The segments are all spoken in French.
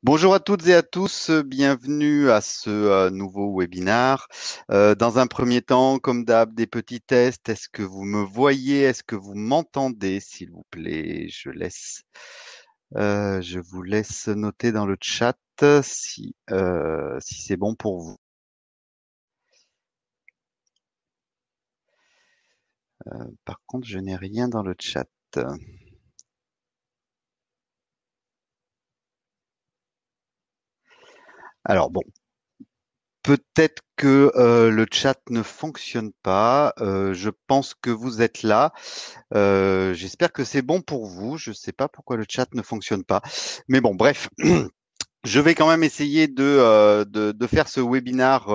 Bonjour à toutes et à tous, bienvenue à ce nouveau webinar. Dans un premier temps, comme d'hab, des petits tests. Est-ce que vous me voyez? Est-ce que vous m'entendez, s'il vous plaît? Je vous laisse noter dans le chat si c'est bon pour vous. Par contre, je n'ai rien dans le chat. Alors bon, peut-être que le chat ne fonctionne pas. Je pense que vous êtes là. J'espère que c'est bon pour vous. Je ne sais pas pourquoi le chat ne fonctionne pas. Mais bon, bref. Je vais quand même essayer de faire ce webinar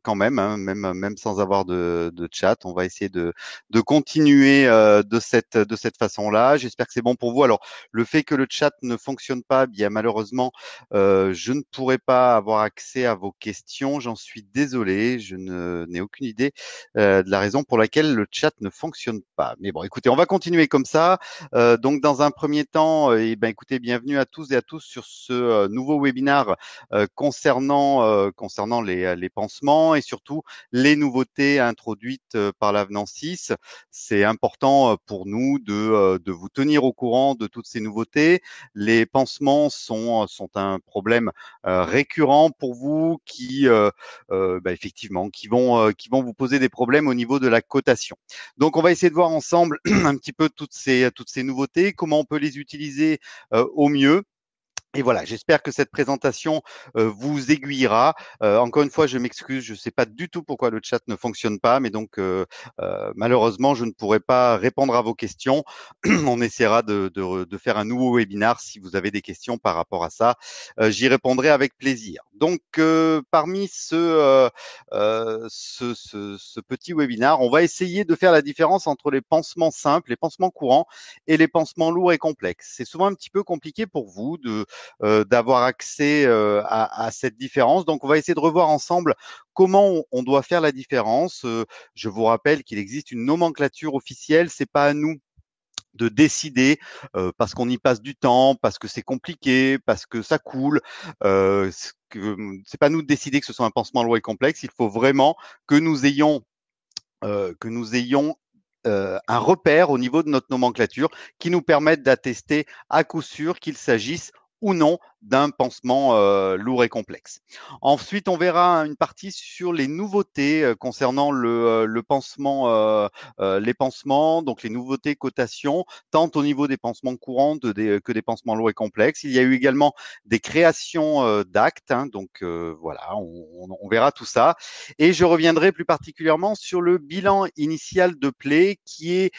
quand même, hein, même sans avoir de chat. On va essayer de continuer de cette façon-là. J'espère que c'est bon pour vous. Alors, le fait que le chat ne fonctionne pas, bien malheureusement, je ne pourrai pas avoir accès à vos questions. J'en suis désolé. N'ai aucune idée de la raison pour laquelle le chat ne fonctionne pas. Mais bon, écoutez, on va continuer comme ça. Donc, dans un premier temps, écoutez, bienvenue à tous et à tous sur ce nouveau webinaire concernant les pansements et surtout les nouveautés introduites par l'avenant 6. C'est important pour nous de vous tenir au courant de toutes ces nouveautés. Les pansements sont un problème récurrent pour vous effectivement, qui vont vous poser des problèmes au niveau de la cotation. Donc, on va essayer de voir ensemble un petit peu toutes ces nouveautés, comment on peut les utiliser au mieux. Et voilà, j'espère que cette présentation vous aiguillera. Encore une fois, je m'excuse, je ne sais pas du tout pourquoi le chat ne fonctionne pas, mais donc malheureusement, je ne pourrai pas répondre à vos questions. On essaiera de faire un nouveau webinaire si vous avez des questions par rapport à ça. J'y répondrai avec plaisir. Donc, parmi ce petit webinaire, on va essayer de faire la différence entre les pansements simples, les pansements courants et les pansements lourds et complexes. C'est souvent un petit peu compliqué pour vous d'avoir accès à cette différence. Donc, on va essayer de revoir ensemble comment on doit faire la différence. Je vous rappelle qu'il existe une nomenclature officielle. C'est pas à nous de décider parce qu'on y passe du temps, parce que c'est compliqué, parce que ça coule. C'est pas nous de décider que ce soit un pansement lourd et complexe. Il faut vraiment que nous ayons un repère au niveau de notre nomenclature qui nous permette d'attester à coup sûr qu'il s'agisse ou non d'un pansement lourd et complexe. Ensuite, on verra une partie sur les nouveautés concernant le pansement, les pansements, donc les nouveautés cotations, tant au niveau des pansements courants que des pansements lourds et complexes. Il y a eu également des créations d'actes, hein, donc voilà, on verra tout ça. Et je reviendrai plus particulièrement sur le bilan initial de Play qui est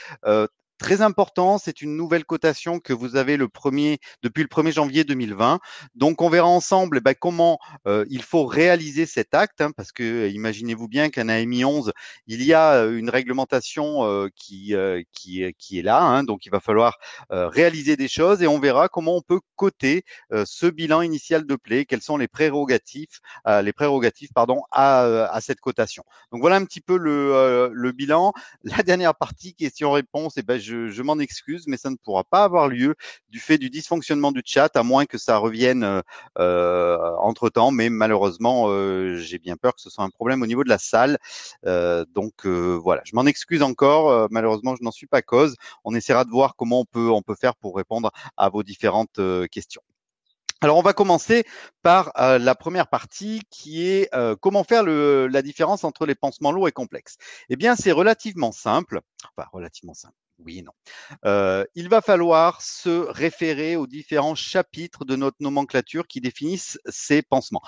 très important. C'est une nouvelle cotation que vous avez depuis le 1er janvier 2020. Donc, on verra ensemble comment il faut réaliser cet acte, hein, parce que imaginez-vous bien qu'un AMI 11, il y a une réglementation qui est là. Hein, donc, il va falloir réaliser des choses et on verra comment on peut coter ce bilan initial de Play, quelles sont les prérogatives à cette cotation. Donc voilà un petit peu le bilan. La dernière partie, question-réponse, je m'en excuse, mais ça ne pourra pas avoir lieu du fait du dysfonctionnement du chat, à moins que ça revienne entre-temps, mais malheureusement, j'ai bien peur que ce soit un problème au niveau de la salle. Voilà, je m'en excuse encore, malheureusement, je n'en suis pas cause. On essaiera de voir comment on peut faire pour répondre à vos différentes questions. Alors, on va commencer par la première partie qui est comment faire la différence entre les pansements lourds et complexes. Eh bien, c'est relativement simple. Enfin, relativement simple. Oui et non. Il va falloir se référer aux différents chapitres de notre nomenclature qui définissent ces pansements.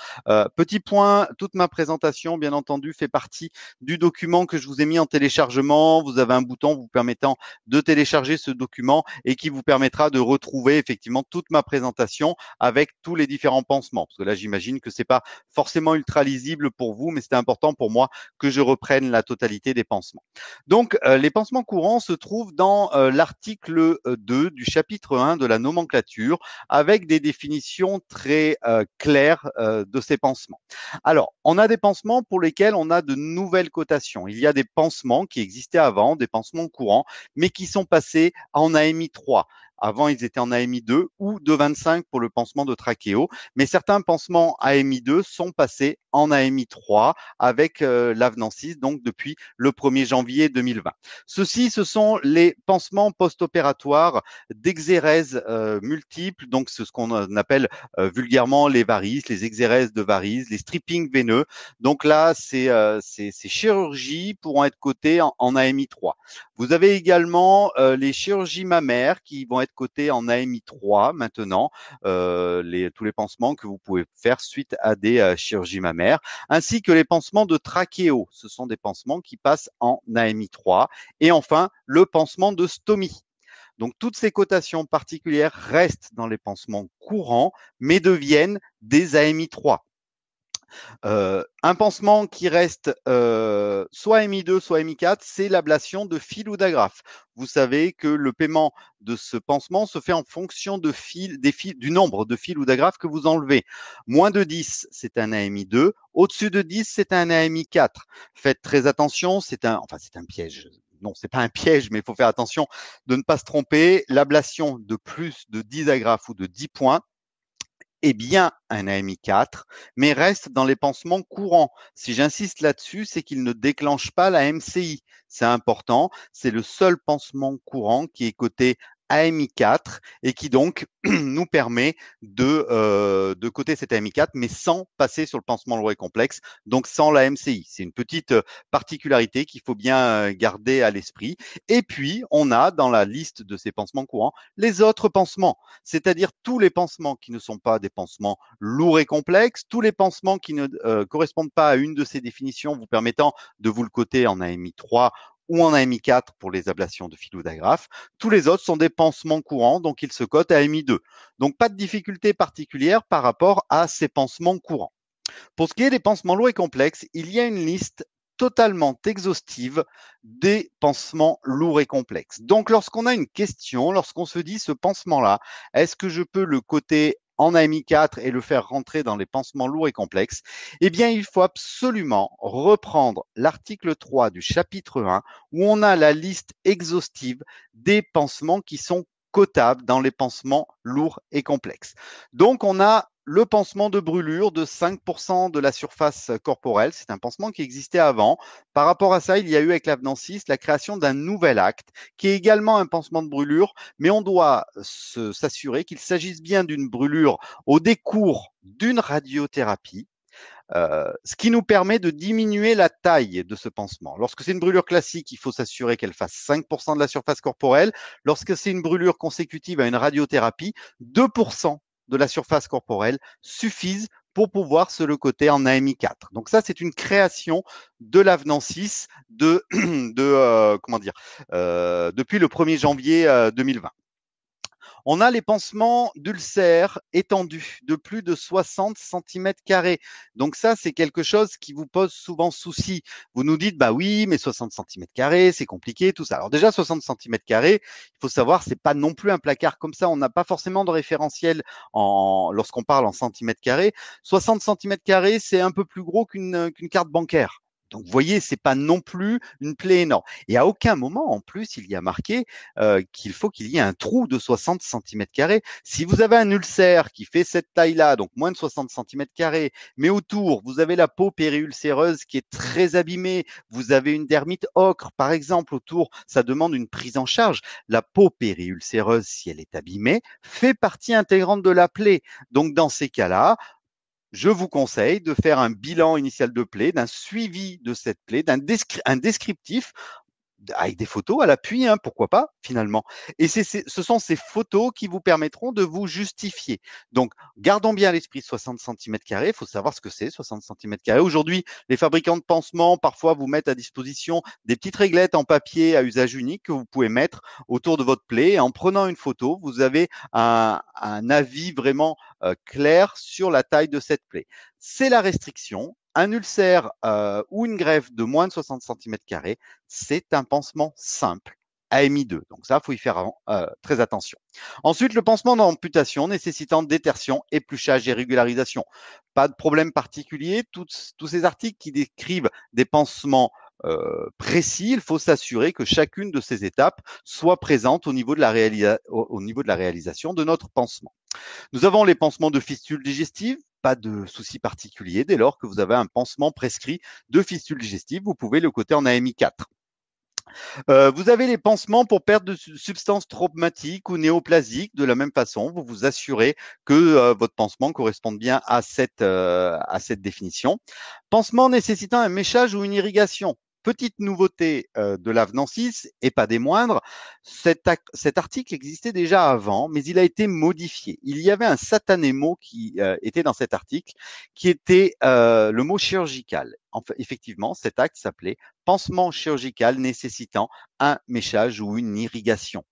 Petit point, toute ma présentation, bien entendu, fait partie du document que je vous ai mis en téléchargement. Vous avez un bouton vous permettant de télécharger ce document et qui vous permettra de retrouver effectivement toute ma présentation avec tous les différents pansements. Parce que là, j'imagine que c'est pas forcément ultra lisible pour vous, mais c'était important pour moi que je reprenne la totalité des pansements. Donc, les pansements courants se trouvent dans l'article 2 du chapitre 1 de la nomenclature avec des définitions très claires de ces pansements. Alors, on a des pansements pour lesquels on a de nouvelles cotations. Il y a des pansements qui existaient avant, des pansements courants, mais qui sont passés en AMI 3. Avant, ils étaient en AMI2 ou 2,25 pour le pansement de trachéo. Mais certains pansements AMI2 sont passés en AMI3 avec l'avenant 6, donc depuis le 1er janvier 2020. Ceux-ci, ce sont les pansements post-opératoires d'exérèses multiples, donc c'est ce qu'on appelle vulgairement les varices, les exérèses de varices, les strippings veineux. Donc là, ces chirurgies pourront être cotées en AMI3. Vous avez également les chirurgies mammaires qui vont être cotées en AMI3 maintenant, tous les pansements que vous pouvez faire suite à des chirurgies mammaires, ainsi que les pansements de trachéo. Ce sont des pansements qui passent en AMI3. Et enfin, le pansement de stomie. Donc, toutes ces cotations particulières restent dans les pansements courants, mais deviennent des AMI3. Un pansement qui reste soit AMI2, soit AMI4, c'est l'ablation de fil ou d'agrafe. Vous savez que le paiement de ce pansement se fait en fonction du nombre de fils ou d'agrafes que vous enlevez. Moins de 10, c'est un AMI2. Au-dessus de 10, c'est un AMI4. Faites très attention, c'est un piège. Non, c'est pas un piège, mais il faut faire attention de ne pas se tromper. L'ablation de plus de 10 agrafes ou de 10 points est bien un AMI4, mais reste dans les pansements courants. Si j'insiste là-dessus, c'est qu'il ne déclenche pas la MCI. C'est important, c'est le seul pansement courant qui est coté AMI4 et qui donc nous permet de coter cet AMI4, mais sans passer sur le pansement lourd et complexe, donc sans la MCI. C'est une petite particularité qu'il faut bien garder à l'esprit. Et puis, on a dans la liste de ces pansements courants les autres pansements, c'est-à-dire tous les pansements qui ne sont pas des pansements lourds et complexes, tous les pansements qui ne correspondent pas à une de ces définitions vous permettant de vous le coter en AMI3 ou en AMI4 pour les ablations de fil ou d'agrafe. Tous les autres sont des pansements courants, donc ils se cotent à AMI2. Donc pas de difficulté particulière par rapport à ces pansements courants. Pour ce qui est des pansements lourds et complexes, il y a une liste totalement exhaustive des pansements lourds et complexes. Donc lorsqu'on a une question, lorsqu'on se dit ce pansement-là, est-ce que je peux le coter en AMI4 et le faire rentrer dans les pansements lourds et complexes, eh bien, il faut absolument reprendre l'article 3 du chapitre 1 où on a la liste exhaustive des pansements qui sont cotables dans les pansements lourds et complexes. Donc, on a le pansement de brûlure de 5% de la surface corporelle. C'est un pansement qui existait avant. Par rapport à ça, il y a eu avec l'avenant 6 la création d'un nouvel acte qui est également un pansement de brûlure, mais on doit s'assurer qu'il s'agisse bien d'une brûlure au décours d'une radiothérapie. Ce qui nous permet de diminuer la taille de ce pansement. Lorsque c'est une brûlure classique, il faut s'assurer qu'elle fasse 5% de la surface corporelle. Lorsque c'est une brûlure consécutive à une radiothérapie, 2% de la surface corporelle suffisent pour pouvoir se le coter en AMI4. Donc ça, c'est une création de l'avenant 6 depuis le 1er janvier 2020. On a les pansements d'ulcères étendus de plus de 60 cm². Donc ça, c'est quelque chose qui vous pose souvent souci. Vous nous dites, bah oui, mais 60 cm², c'est compliqué, tout ça. Alors déjà, 60 cm², il faut savoir, c'est pas non plus un placard comme ça. On n'a pas forcément de référentiel lorsqu'on parle en centimètres carrés. 60 cm², c'est un peu plus gros qu'une carte bancaire. Donc, vous voyez, c'est pas non plus une plaie énorme. Et à aucun moment, en plus, il y a marqué qu'il faut qu'il y ait un trou de 60 cm². Si vous avez un ulcère qui fait cette taille-là, donc moins de 60 cm², mais autour, vous avez la peau périulcéreuse qui est très abîmée, vous avez une dermite ocre, par exemple, autour, ça demande une prise en charge. La peau périulcéreuse, si elle est abîmée, fait partie intégrante de la plaie. Donc, dans ces cas-là, je vous conseille de faire un bilan initial de plaie, d'un suivi de cette plaie, un descriptif avec des photos à l'appui, hein, pourquoi pas, finalement. Et ce sont ces photos qui vous permettront de vous justifier. Donc, gardons bien à l'esprit 60 cm². Il faut savoir ce que c'est, 60 cm². Aujourd'hui, les fabricants de pansements, parfois, vous mettent à disposition des petites réglettes en papier à usage unique que vous pouvez mettre autour de votre plaie. Et en prenant une photo, vous avez un avis vraiment clair sur la taille de cette plaie. C'est la restriction. Un ulcère ou une greffe de moins de 60 cm², c'est un pansement simple, AMI2. Donc ça, il faut y faire très attention. Ensuite, le pansement d'amputation nécessitant détertion, épluchage et régularisation. Pas de problème particulier. Tous ces articles qui décrivent des pansements précis, il faut s'assurer que chacune de ces étapes soit présente au niveau de la réalisation de notre pansement. Nous avons les pansements de fistules digestives. Pas de souci particulier. Dès lors que vous avez un pansement prescrit de fistule digestive, vous pouvez le coter en AMI 4. Vous avez les pansements pour perte de substances traumatiques ou néoplasiques. De la même façon, vous vous assurez que votre pansement corresponde bien à cette définition. Pansement nécessitant un méchage ou une irrigation. Petite nouveauté de l'avenant 6, et pas des moindres, cet article existait déjà avant, mais il a été modifié. Il y avait un satané mot qui était dans cet article, qui était le mot chirurgical. Enfin, effectivement, cet acte s'appelait pansement chirurgical nécessitant un méchage ou une irrigation.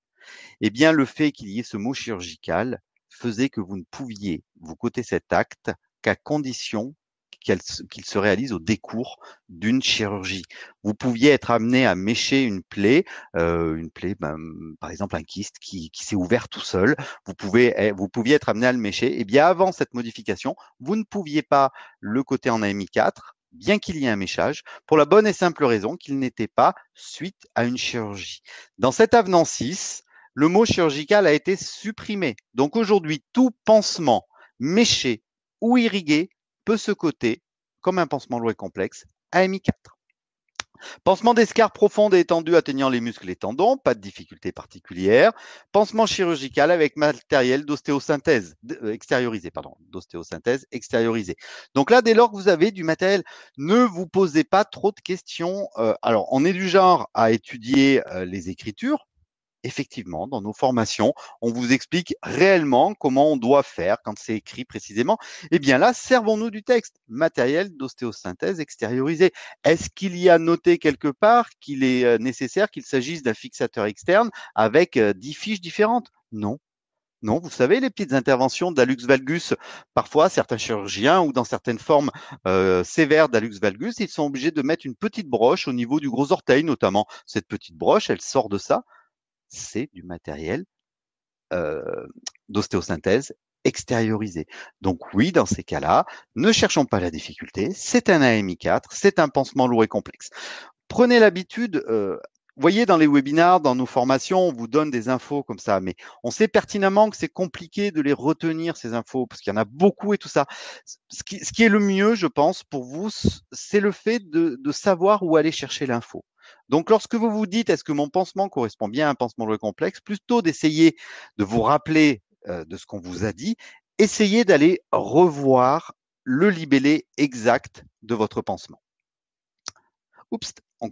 Eh bien, le fait qu'il y ait ce mot chirurgical faisait que vous ne pouviez vous coter cet acte qu'à condition qu'il se réalise au décours d'une chirurgie. Vous pouviez être amené à mécher une plaie, par exemple un kyste qui s'est ouvert tout seul. Vous pouviez être amené à le mécher. Eh bien, avant cette modification, vous ne pouviez pas le coter en AMI 4, bien qu'il y ait un méchage, pour la bonne et simple raison qu'il n'était pas suite à une chirurgie. Dans cet avenant 6, le mot chirurgical a été supprimé. Donc aujourd'hui, tout pansement méché ou irrigué peut se coter comme un pansement lourd et complexe AMI 4. Pansement d'escarre profonde et étendue atteignant les muscles et tendons, pas de difficulté particulière. Pansement chirurgical avec matériel d'ostéosynthèse extériorisé, Donc là, dès lors que vous avez du matériel, ne vous posez pas trop de questions. Alors, on est du genre à étudier les écritures. Effectivement, dans nos formations, on vous explique réellement comment on doit faire quand c'est écrit précisément. Eh bien là, servons-nous du texte. Matériel d'ostéosynthèse extériorisé. Est-ce qu'il y a noté quelque part qu'il est nécessaire qu'il s'agisse d'un fixateur externe avec 10 fiches différentes? Non. Non, vous savez, les petites interventions d'Hallux valgus, parfois certains chirurgiens ou dans certaines formes sévères d'Hallux valgus, ils sont obligés de mettre une petite broche au niveau du gros orteil notamment. Cette petite broche, elle sort de ça. C'est du matériel d'ostéosynthèse extériorisé. Donc oui, dans ces cas-là, ne cherchons pas la difficulté, c'est un AMI 4, c'est un pansement lourd et complexe. Prenez l'habitude, voyez dans les webinars, dans nos formations, on vous donne des infos comme ça, mais on sait pertinemment que c'est compliqué de les retenir, ces infos, parce qu'il y en a beaucoup et tout ça. Ce qui est le mieux, je pense, pour vous, c'est le fait de savoir où aller chercher l'info. Donc, lorsque vous vous dites, est-ce que mon pansement correspond bien à un pansement lourd et complexe, plutôt d'essayer de vous rappeler de ce qu'on vous a dit, essayez d'aller revoir le libellé exact de votre pansement. Oups, on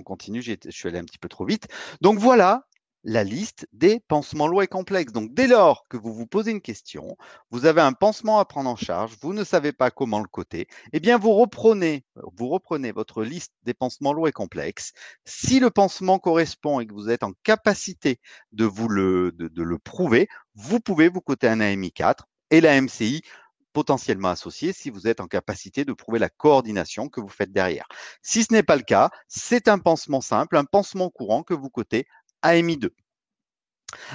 continue, je suis allé un petit peu trop vite. Donc voilà la liste des pansements lourds et complexes. Donc dès lors que vous vous posez une question, vous avez un pansement à prendre en charge, vous ne savez pas comment le coter, eh bien vous reprenez votre liste des pansements lourds et complexes. Si le pansement correspond et que vous êtes en capacité de le prouver, vous pouvez vous coter un AMI 4 et la MCI potentiellement associé si vous êtes en capacité de prouver la coordination que vous faites derrière. Si ce n'est pas le cas, c'est un pansement simple, un pansement courant que vous cotez AMI 2.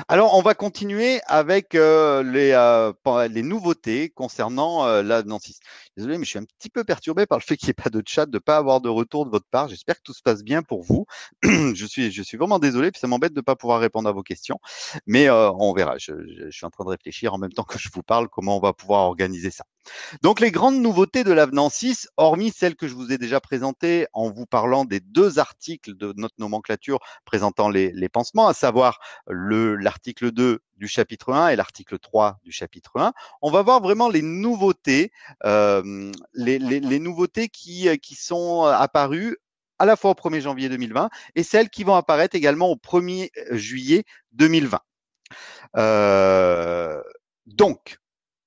Alors, on va continuer avec les nouveautés concernant l'avenant 6. Désolé, mais je suis un petit peu perturbé par le fait qu'il n'y ait pas de chat, de ne pas avoir de retour de votre part. J'espère que tout se passe bien pour vous. je suis vraiment désolé, puis ça m'embête de ne pas pouvoir répondre à vos questions, mais on verra. Je suis en train de réfléchir en même temps que je vous parle comment on va pouvoir organiser ça. Donc, les grandes nouveautés de l'avenant 6, hormis celles que je vous ai déjà présentées en vous parlant des deux articles de notre nomenclature présentant les pansements, à savoir l'article 2 du chapitre 1 et l'article 3 du chapitre 1, on va voir vraiment les nouveautés, les nouveautés qui sont apparues à la fois au 1er janvier 2020 et celles qui vont apparaître également au 1er juillet 2020. Donc,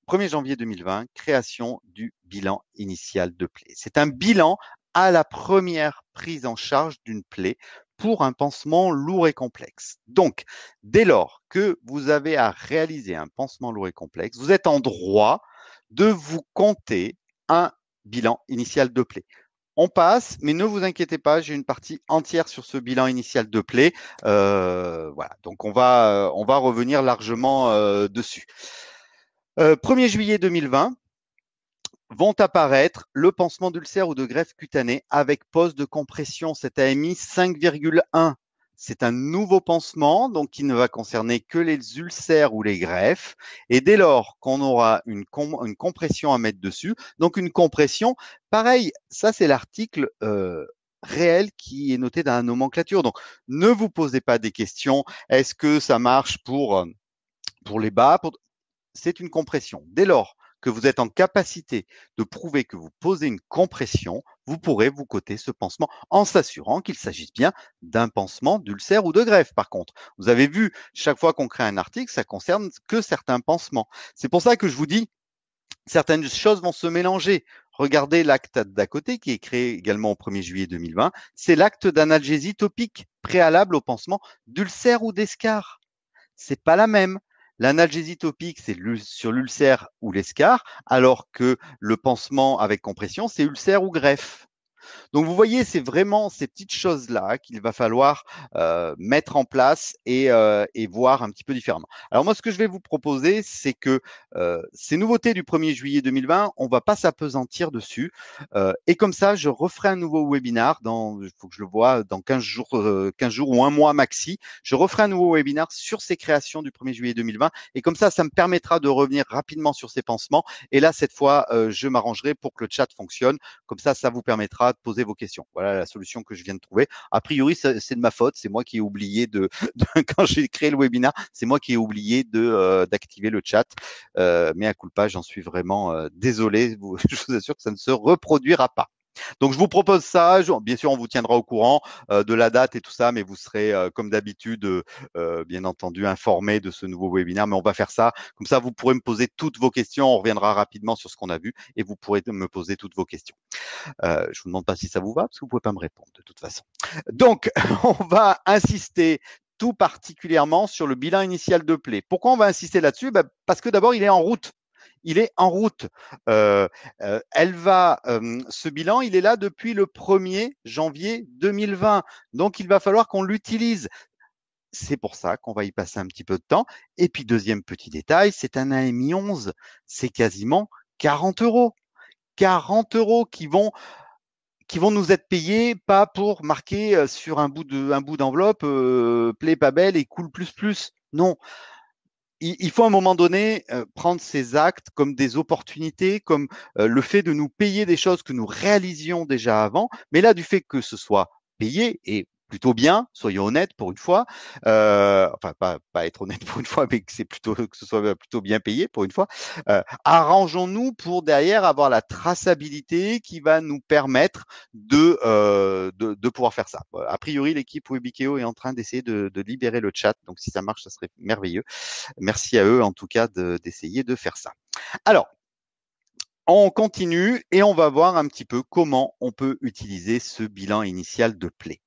1er janvier 2020, création du bilan initial de plaie. C'est un bilan à la première prise en charge d'une plaie pour un pansement lourd et complexe. Donc, dès lors que vous avez à réaliser un pansement lourd et complexe, vous êtes en droit de vous compter un bilan initial de plaie. On passe, mais ne vous inquiétez pas, j'ai une partie entière sur ce bilan initial de plaie. Voilà, donc on va revenir largement dessus. 1er juillet 2020, vont apparaître le pansement d'ulcère ou de greffe cutanée avec pose de compression, cet AMI 5,1. C'est un nouveau pansement, donc qui ne va concerner que les ulcères ou les greffes. Et dès lors qu'on aura une compression à mettre dessus, donc une compression, pareil, ça c'est l'article réel qui est noté dans la nomenclature. Donc ne vous posez pas des questions. Est-ce que ça marche pour les bas? C'est une compression. Dès lors que vous êtes en capacité de prouver que vous posez une compression, vous pourrez vous coter ce pansement en s'assurant qu'il s'agisse bien d'un pansement d'ulcère ou de greffe. Par contre, vous avez vu, chaque fois qu'on crée un article, ça concerne que certains pansements. C'est pour ça que je vous dis, certaines choses vont se mélanger. Regardez l'acte d'à côté qui est créé également au 1er juillet 2020. C'est l'acte d'analgésie topique préalable au pansement d'ulcère ou d'escar. C'est pas la même. L'analgésie topique, c'est sur l'ulcère ou l'escar, alors que le pansement avec compression, c'est ulcère ou greffe. Donc vous voyez, c'est vraiment ces petites choses-là qu'il va falloir mettre en place et voir un petit peu différemment. Alors moi, ce que je vais vous proposer, c'est que ces nouveautés du 1er juillet 2020, on va pas s'apesantir dessus. Et comme ça, je referai un nouveau webinar il faut que je le vois, dans 15 jours ou un mois maxi. Je referai un nouveau webinar sur ces créations du 1er juillet 2020. Et comme ça me permettra de revenir rapidement sur ces pansements. Et là, cette fois, je m'arrangerai pour que le chat fonctionne. Comme ça vous permettra de poser vos questions. Voilà la solution que je viens de trouver. A priori, c'est de ma faute. C'est moi qui ai oublié quand j'ai créé le webinaire, c'est moi qui ai oublié d'activer le chat. Mais à culpa, j'en suis vraiment désolé. Je vous assure que ça ne se reproduira pas. Donc je vous propose ça. Bien sûr, on vous tiendra au courant de la date et tout ça, mais vous serez comme d'habitude, bien entendu, informé de ce nouveau webinaire. Mais on va faire ça. Comme ça, vous pourrez me poser toutes vos questions. On reviendra rapidement sur ce qu'on a vu et vous pourrez me poser toutes vos questions. Je vous demande pas si ça vous va, parce que vous pouvez pas me répondre de toute façon. Donc, on va insister tout particulièrement sur le bilan initial de Play. Pourquoi on va insister là-dessus? Parce que d'abord, il est en route. Il est en route. Ce bilan, il est là depuis le 1er janvier 2020. Donc, il va falloir qu'on l'utilise. C'est pour ça qu'on va y passer un petit peu de temps. Et puis, deuxième petit détail, c'est un AMI 11. C'est quasiment 40 euros. 40 euros qui vont nous être payés, pas pour marquer sur un bout d'enveloppe plaît pas belle et cool plus. Non, il faut à un moment donné prendre ces actes comme des opportunités, comme le fait de nous payer des choses que nous réalisions déjà avant, mais là du fait que ce soit payé et plutôt bien, soyons honnêtes pour une fois, enfin pas être honnête pour une fois, mais que c'est plutôt que ce soit plutôt bien payé pour une fois. Arrangeons-nous pour derrière avoir la traçabilité qui va nous permettre de pouvoir faire ça. A priori, l'équipe Webikeo est en train d'essayer de libérer le chat, donc si ça marche, ça serait merveilleux. Merci à eux en tout cas d'essayer de faire ça. Alors, on continue et on va voir un petit peu comment on peut utiliser ce bilan initial de Play.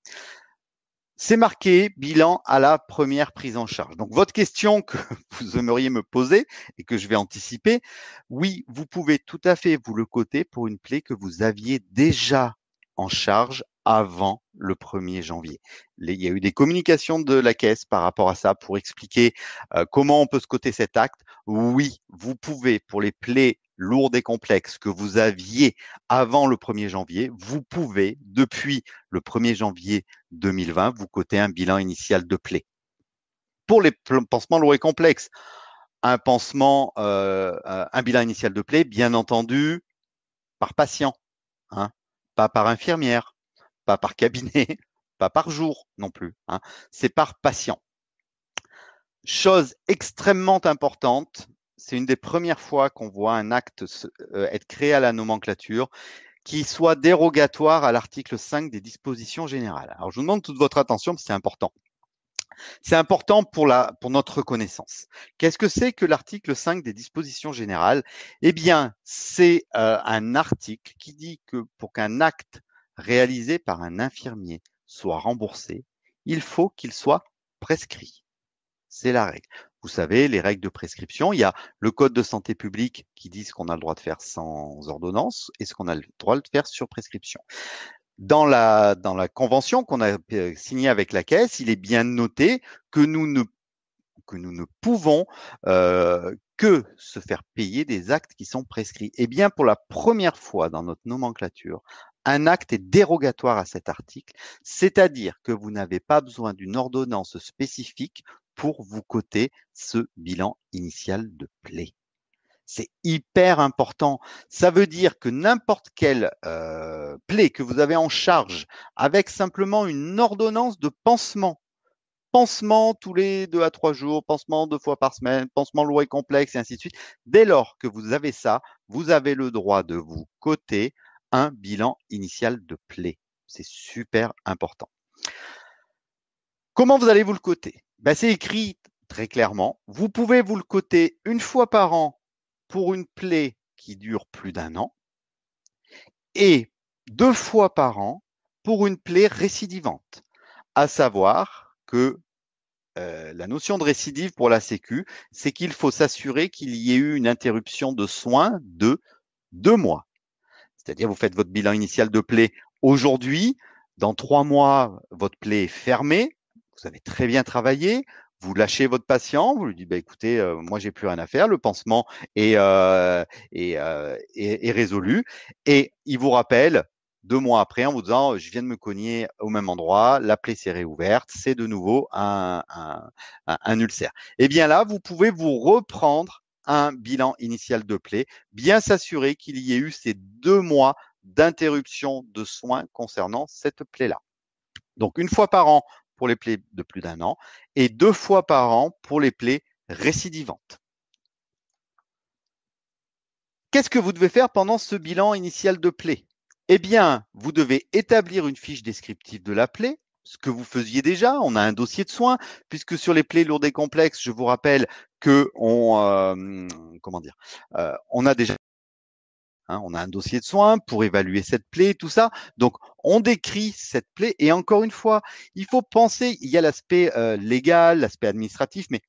C'est marqué bilan à la première prise en charge. Donc, votre question que vous aimeriez me poser et que je vais anticiper, oui, vous pouvez tout à fait vous le coter pour une plaie que vous aviez déjà en charge avant le 1er janvier. Il y a eu des communications de la caisse par rapport à ça pour expliquer comment on peut se coter cet acte. Oui, vous pouvez, pour les plaies lourdes et complexes que vous aviez avant le 1er janvier, vous pouvez, depuis le 1er janvier 2020, vous cotez un bilan initial de plaie. Pour les pansements lourds et complexes, un bilan initial de plaie, bien entendu, par patient, hein, pas par infirmière, pas par cabinet, pas par jour non plus. Hein. C'est par patient. Chose extrêmement importante, c'est une des premières fois qu'on voit un acte être créé à la nomenclature qui soit dérogatoire à l'article 5 des dispositions générales. Alors, je vous demande toute votre attention parce que c'est important. C'est important pour notre reconnaissance. Qu'est-ce que c'est que l'article 5 des dispositions générales? Eh bien, c'est un article qui dit que pour qu'un acte réalisé par un infirmier soit remboursé, il faut qu'il soit prescrit. C'est la règle. Vous savez, les règles de prescription, il y a le code de santé publique qui dit ce qu'on a le droit de faire sans ordonnance et ce qu'on a le droit de faire sur prescription. Dans la convention qu'on a signée avec la Caisse, il est bien noté que nous ne pouvons que se faire payer des actes qui sont prescrits. Eh bien, pour la première fois dans notre nomenclature, un acte est dérogatoire à cet article, c'est-à-dire que vous n'avez pas besoin d'une ordonnance spécifique pour vous coter ce bilan initial de plaie. C'est hyper important. Ça veut dire que n'importe quelle plaie que vous avez en charge avec simplement une ordonnance de pansement tous les 2 à 3 jours, pansement 2 fois par semaine, pansement lourd et complexe et ainsi de suite. Dès lors que vous avez ça, vous avez le droit de vous coter un bilan initial de plaie. C'est super important. Comment vous allez vous le coter? Ben, c'est écrit très clairement. Vous pouvez vous le coter une fois par an pour une plaie qui dure plus d'un an et 2 fois par an pour une plaie récidivante. À savoir que la notion de récidive pour la Sécu, c'est qu'il faut s'assurer qu'il y ait eu une interruption de soins de 2 mois. C'est-à-dire, vous faites votre bilan initial de plaie aujourd'hui, dans 3 mois, votre plaie est fermée, vous avez très bien travaillé, vous lâchez votre patient, vous lui dites, bah, écoutez, moi, j'ai plus rien à faire, le pansement est résolu, et il vous rappelle 2 mois après en vous disant, je viens de me cogner au même endroit, la plaie s'est réouverte, c'est de nouveau un ulcère. Et bien là, vous pouvez vous reprendre un bilan initial de plaie, bien s'assurer qu'il y ait eu ces 2 mois d'interruption de soins concernant cette plaie-là. Donc, une fois par an pour les plaies de plus d'un an et 2 fois par an pour les plaies récidivantes. Qu'est-ce que vous devez faire pendant ce bilan initial de plaie? Eh bien, vous devez établir une fiche descriptive de la plaie, ce que vous faisiez déjà. On a un dossier de soins, puisque sur les plaies lourdes et complexes, je vous rappelle que on a déjà on a un dossier de soins pour évaluer cette plaie, tout ça. Donc, on décrit cette plaie. Et encore une fois, il faut penser, il y a l'aspect légal, l'aspect administratif, mais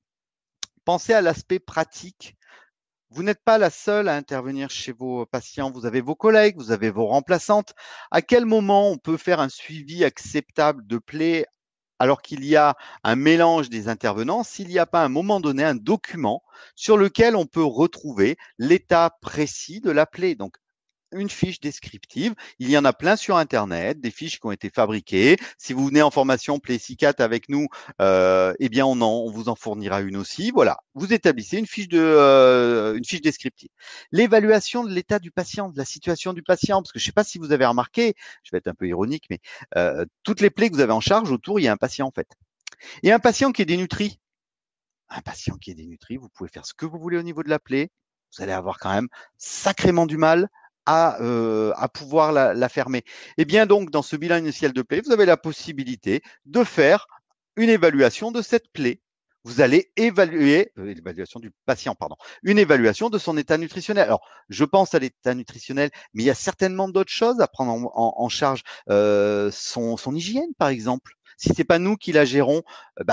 pensez à l'aspect pratique. Vous n'êtes pas la seule à intervenir chez vos patients. Vous avez vos collègues, vous avez vos remplaçantes. À quel moment on peut faire un suivi acceptable de plaie alors qu'il y a un mélange des intervenants, s'il n'y a pas à un moment donné un document sur lequel on peut retrouver l'état précis de la plaie. Donc, une fiche descriptive. Il y en a plein sur Internet, des fiches qui ont été fabriquées. Si vous venez en formation Play-C4 avec nous, eh bien on vous en fournira une aussi. Voilà, vous établissez une fiche descriptive. L'évaluation de l'état du patient, de la situation du patient, parce que je ne sais pas si vous avez remarqué, je vais être un peu ironique, mais toutes les plaies que vous avez en charge autour, il y a un patient en fait. Et un patient qui est dénutri. Un patient qui est dénutri, vous pouvez faire ce que vous voulez au niveau de la plaie. Vous allez avoir quand même sacrément du mal à pouvoir la fermer. Et bien donc, dans ce bilan initial de plaie, vous avez la possibilité de faire une évaluation de cette plaie. Vous allez évaluer, l'évaluation du patient, pardon, une évaluation de son état nutritionnel. Alors, je pense à l'état nutritionnel, mais il y a certainement d'autres choses à prendre en charge. Son hygiène, par exemple. Si c'est pas nous qui la gérons,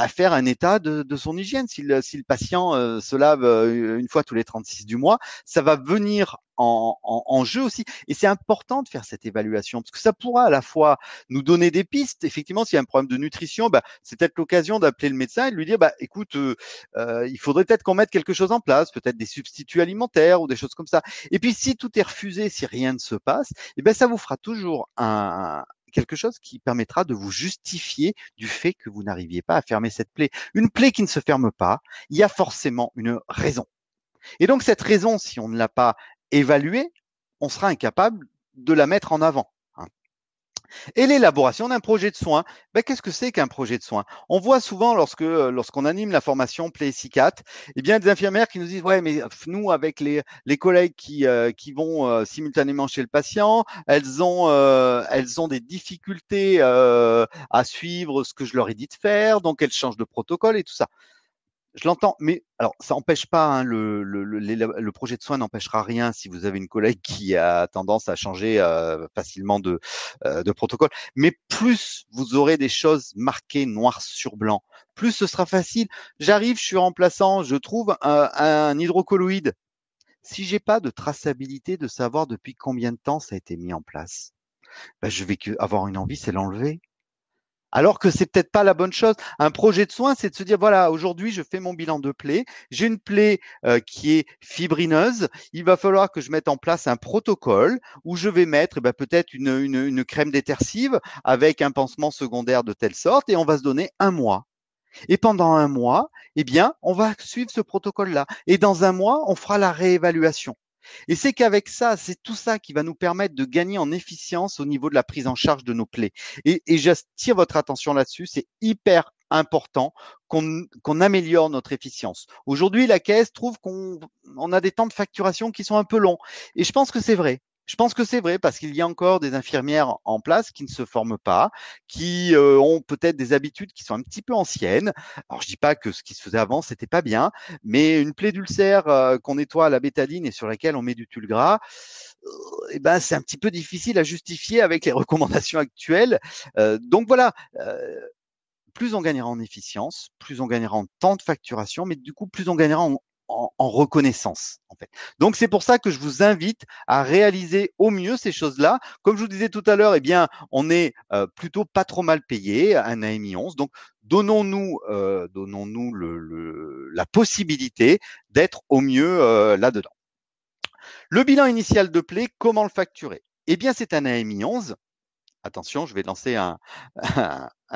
faire un état de son hygiène. Si le patient se lave une fois tous les 36 du mois, ça va venir en jeu aussi. Et c'est important de faire cette évaluation parce que ça pourra à la fois nous donner des pistes. Effectivement, s'il y a un problème de nutrition, c'est peut-être l'occasion d'appeler le médecin et de lui dire, écoute, il faudrait peut-être qu'on mette quelque chose en place, peut-être des substituts alimentaires ou des choses comme ça. Et puis, si tout est refusé, si rien ne se passe, ça vous fera toujours quelque chose qui permettra de vous justifier du fait que vous n'arriviez pas à fermer cette plaie. Une plaie qui ne se ferme pas, il y a forcément une raison. Et donc cette raison, si on ne l'a pas évaluée, on sera incapable de la mettre en avant. Et l'élaboration d'un projet de soins. Qu'est-ce que c'est qu'un projet de soins? On voit souvent lorsqu'on anime la formation Play-C4, des infirmières qui nous disent ouais, mais nous avec les collègues qui vont simultanément chez le patient, elles ont des difficultés à suivre ce que je leur ai dit de faire, donc elles changent de protocole et tout ça. Je l'entends, mais alors ça n'empêche pas, le projet de soins n'empêchera rien si vous avez une collègue qui a tendance à changer facilement de protocole. Mais plus vous aurez des choses marquées noir sur blanc, plus ce sera facile. J'arrive, je suis remplaçant, je trouve un hydrocolloïde. Si j'ai pas de traçabilité de savoir depuis combien de temps ça a été mis en place, je vais avoir une envie, c'est l'enlever. Alors que c'est peut-être pas la bonne chose. Un projet de soin, c'est de se dire, voilà, aujourd'hui, je fais mon bilan de plaie. J'ai une plaie qui est fibrineuse. Il va falloir que je mette en place un protocole où je vais mettre peut-être une crème détersive avec un pansement secondaire de telle sorte et on va se donner un mois. Et pendant un mois, eh bien, on va suivre ce protocole-là. Et dans un mois, on fera la réévaluation. Et c'est qu'avec ça, c'est tout ça qui va nous permettre de gagner en efficience au niveau de la prise en charge de nos plaies. Et j'attire votre attention là-dessus, c'est hyper important qu'on améliore notre efficience. Aujourd'hui, la caisse trouve qu'on a des temps de facturation qui sont un peu longs. Et je pense que c'est vrai. Je pense que c'est vrai parce qu'il y a encore des infirmières en place qui ne se forment pas, qui ont peut-être des habitudes qui sont un petit peu anciennes. Alors je dis pas que ce qui se faisait avant c'était pas bien, mais une plaie d'ulcère qu'on nettoie à la bétadine et sur laquelle on met du tulle gras, c'est un petit peu difficile à justifier avec les recommandations actuelles. Donc voilà, plus on gagnera en efficience, plus on gagnera en temps de facturation, mais du coup, plus on gagnera en reconnaissance, en fait. Donc, c'est pour ça que je vous invite à réaliser au mieux ces choses-là. Comme je vous disais tout à l'heure, eh bien, on est plutôt pas trop mal payé, un AMI 11. Donc, donnons-nous la possibilité d'être au mieux là-dedans. Le bilan initial de plaie, comment le facturer? Eh bien, c'est un AMI 11. Attention, je vais lancer un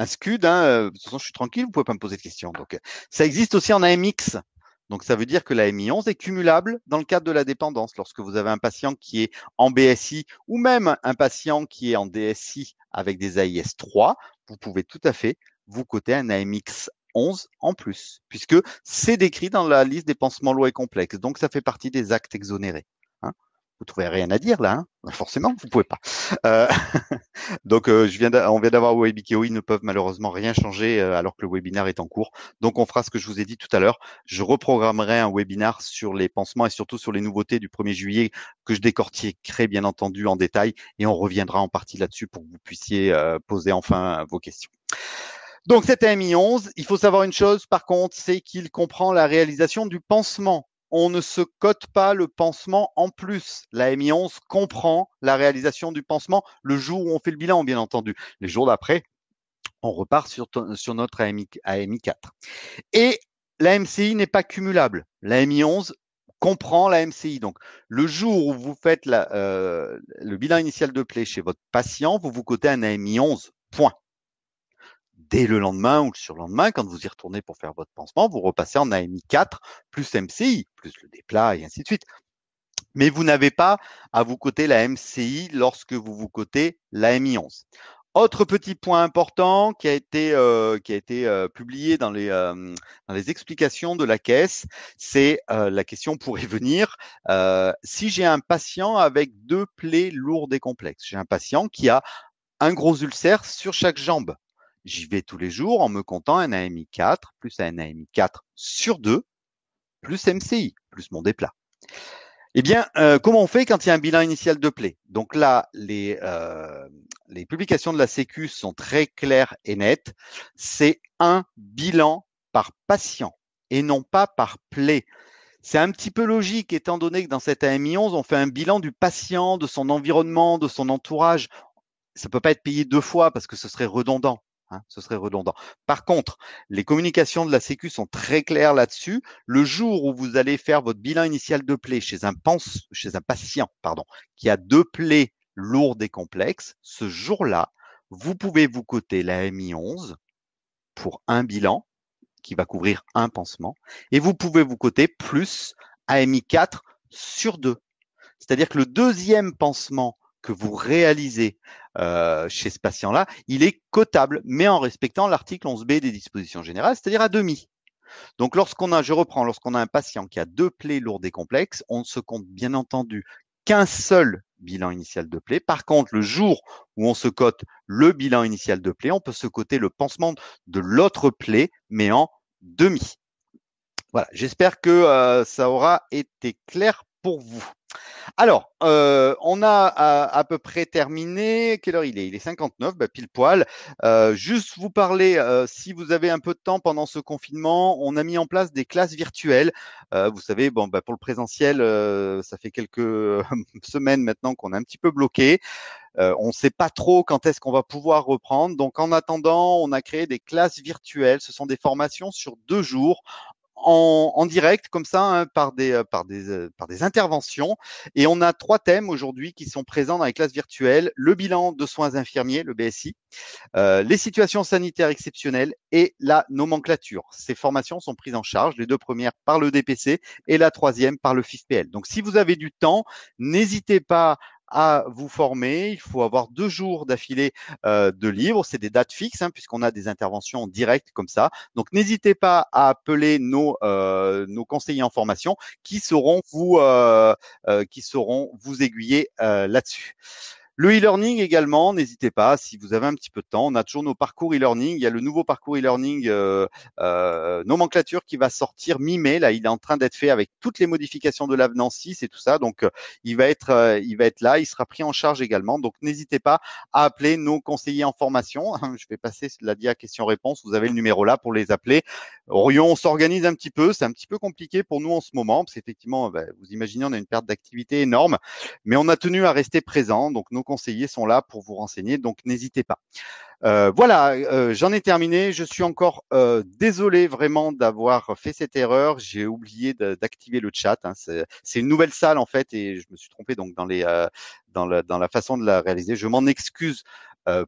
scud. De toute façon, je suis tranquille, vous ne pouvez pas me poser de questions. Donc, ça existe aussi en AMX. Donc, ça veut dire que la MI11 est cumulable dans le cadre de la dépendance. Lorsque vous avez un patient qui est en BSI ou même un patient qui est en DSI avec des AIS 3, vous pouvez tout à fait vous coter un AMX 11 en plus, puisque c'est décrit dans la liste des pansements lourds et complexes. Donc, ça fait partie des actes exonérés. Hein, vous ne trouvez rien à dire là, hein? Forcément, vous ne pouvez pas. Euh, donc, on vient d'avoir Webikio, ils ne peuvent malheureusement rien changer alors que le webinaire est en cours. Donc, on fera ce que je vous ai dit tout à l'heure. Je reprogrammerai un webinaire sur les pansements et surtout sur les nouveautés du 1er juillet que je décortiquerai bien entendu en détail et on reviendra en partie là-dessus pour que vous puissiez poser enfin vos questions. Donc, cet AMI 11, il faut savoir une chose par contre, c'est qu'il comprend la réalisation du pansement. On ne se cote pas le pansement en plus. La AMI 11 comprend la réalisation du pansement le jour où on fait le bilan, bien entendu. Les jours d'après, on repart sur notre AMI 4. Et la MCI n'est pas cumulable. La AMI 11 comprend la MCI. Donc, le jour où vous faites le bilan initial de plaie chez votre patient, vous vous cotez un AMI 11. Point. Dès le lendemain ou le surlendemain, quand vous y retournez pour faire votre pansement, vous repassez en AMI 4 plus MCI, plus le déplat et ainsi de suite. Mais vous n'avez pas à vous coter la MCI lorsque vous vous cotez la MI 11. Autre petit point important qui a été publié dans les explications de la caisse, c'est la question pourrait venir si j'ai un patient avec 2 plaies lourdes et complexes. J'ai un patient qui a un gros ulcère sur chaque jambe. J'y vais tous les jours en me comptant un AMI 4 plus un AMI 4 sur 2 plus MCI plus mon déplat. Eh bien, comment on fait quand il y a un bilan initial de plaie? Donc là, les publications de la Sécu sont très claires et nettes. C'est un bilan par patient et non pas par plaie. C'est un petit peu logique étant donné que dans cette AMI 11, on fait un bilan du patient, de son environnement, de son entourage. Ça peut pas être payé 2 fois parce que ce serait redondant. Ce serait redondant. Par contre, les communications de la Sécu sont très claires là-dessus. Le jour où vous allez faire votre bilan initial de plaie chez un patient qui a 2 plaies lourdes et complexes, ce jour-là, vous pouvez vous coter la MI 11 pour un bilan qui va couvrir un pansement et vous pouvez vous coter plus AMI 4 sur 2. C'est-à-dire que le deuxième pansement que vous réalisez chez ce patient-là, il est cotable, mais en respectant l'article 11b des dispositions générales, c'est-à-dire à demi. Donc, lorsqu'on a un patient qui a 2 plaies lourdes et complexes, on ne se compte bien entendu qu'un seul bilan initial de plaie. Par contre, le jour où on se cote le bilan initial de plaie, on peut se coter le pansement de l'autre plaie, mais en demi. Voilà, j'espère que ça aura été clair pour vous. Alors, on a à peu près terminé. Quelle heure il est? Il est 59, pile poil. Juste vous parler, si vous avez un peu de temps pendant ce confinement, on a mis en place des classes virtuelles. Vous savez, pour le présentiel, ça fait quelques semaines maintenant qu'on est un petit peu bloqué. on ne sait pas trop quand est-ce qu'on va pouvoir reprendre. Donc, en attendant, on a créé des classes virtuelles. Ce sont des formations sur 2 jours en direct comme ça, hein, par des interventions. Et on a 3 thèmes aujourd'hui qui sont présents dans les classes virtuelles: le bilan de soins infirmiers, le BSI, les situations sanitaires exceptionnelles et la nomenclature. Ces formations sont prises en charge, les 2 premières par le DPC et la 3e par le FIFPL. Donc, si vous avez du temps, n'hésitez pas à vous former. Il faut avoir 2 jours d'affilée de livres. C'est des dates fixes, hein, puisqu'on a des interventions en direct comme ça. Donc, n'hésitez pas à appeler nos conseillers en formation qui sauront vous aiguiller là-dessus. Le e-learning également, n'hésitez pas, si vous avez un petit peu de temps, on a toujours nos parcours e-learning. Il y a le nouveau parcours e-learning nomenclature qui va sortir mi-mai. Là, il est en train d'être fait avec toutes les modifications de l'avenant 6 et tout ça. Donc, il va être là, il sera pris en charge également. Donc, n'hésitez pas à appeler nos conseillers en formation. Je vais passer la dia question-réponse. Vous avez le numéro là pour les appeler. Orion, on s'organise un petit peu. C'est un petit peu compliqué pour nous en ce moment parce qu'effectivement, vous imaginez, on a une perte d'activité énorme. Mais on a tenu à rester présent, donc nos conseillers sont là pour vous renseigner, donc n'hésitez pas. Voilà, j'en ai terminé. Je suis encore désolé vraiment d'avoir fait cette erreur. J'ai oublié d'activer le chat, hein. C'est une nouvelle salle en fait et je me suis trompé donc dans la façon de la réaliser. Je m'en excuse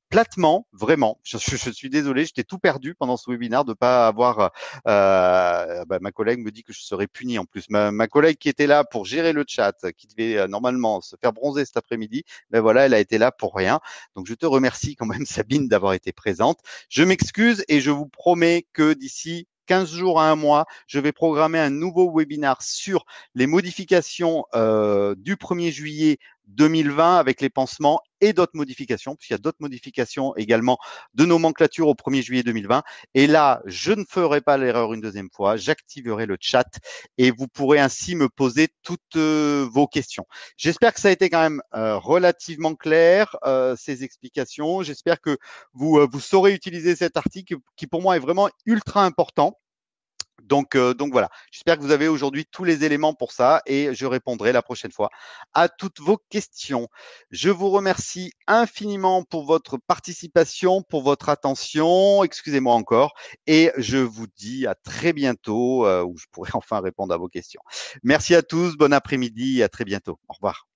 platement, vraiment. Je suis désolé, j'étais tout perdu pendant ce webinaire de pas avoir. Ma collègue me dit que je serais puni en plus. Ma collègue qui était là pour gérer le chat, qui devait normalement se faire bronzer cet après-midi, ben voilà, elle a été là pour rien. Donc je te remercie quand même, Sabine, d'avoir été présente. Je m'excuse et je vous promets que d'ici 15 jours à un mois, je vais programmer un nouveau webinaire sur les modifications du 1er juillet 2020 avec les pansements et d'autres modifications, puisqu'il y a d'autres modifications également de nomenclature au 1er juillet 2020. Et là, je ne ferai pas l'erreur une deuxième fois, j'activerai le chat et vous pourrez ainsi me poser toutes vos questions. J'espère que ça a été quand même relativement clair, ces explications. J'espère que vous saurez utiliser cet article qui pour moi est vraiment ultra important. Donc voilà, j'espère que vous avez aujourd'hui tous les éléments pour ça et je répondrai la prochaine fois à toutes vos questions. Je vous remercie infiniment pour votre participation, pour votre attention, excusez-moi encore, et je vous dis à très bientôt où je pourrai enfin répondre à vos questions. Merci à tous, bon après-midi et à très bientôt. Au revoir.